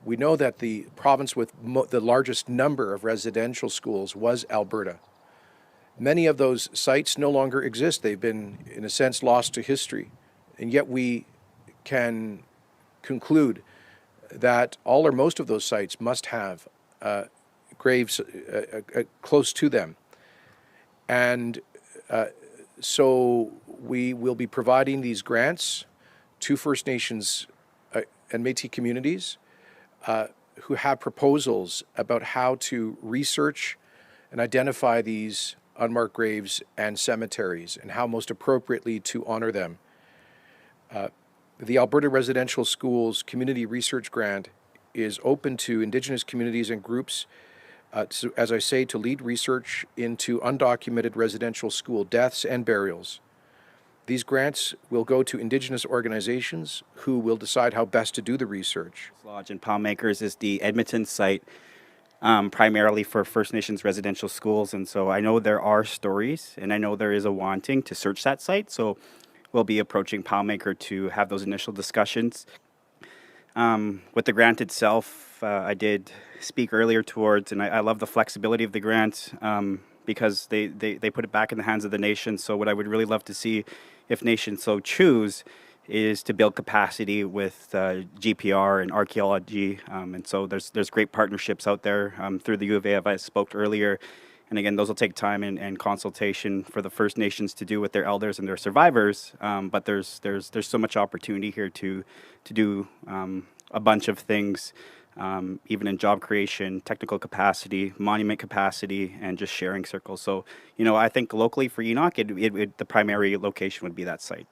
We know that the province with the largest number of residential schools was Alberta. Many of those sites no longer exist. They've been, in a sense, lost to history. And yet we can conclude that all or most of those sites must have graves close to them. And so we will be providing these grants to First Nations and Métis communities who have proposals about how to research and identify these unmarked graves and cemeteries and how most appropriately to honor them. The Alberta Residential Schools Community Research Grant is open to Indigenous communities and groups, as I say, to lead research into undocumented residential school deaths and burials. These grants will go to Indigenous organizations who will decide how best to do the research. Lodge in Palmakers is the Edmonton site, primarily for First Nations residential schools. And so I know there are stories, and I know there is a wanting to search that site. So we'll be approaching Palmaker to have those initial discussions. With the grant itself, I did speak earlier towards, and I love the flexibility of the grant because they put it back in the hands of the nation. So what I would really love to see, if nations so choose, is to build capacity with GPR and archaeology. And so there's great partnerships out there through the U of A, as I spoke earlier. And again, those will take time and consultation for the First Nations to do with their elders and their survivors. But there's so much opportunity here to do a bunch of things, even in job creation, technical capacity, monument capacity, and just sharing circles. So, I think locally for Enoch, the primary location would be that site.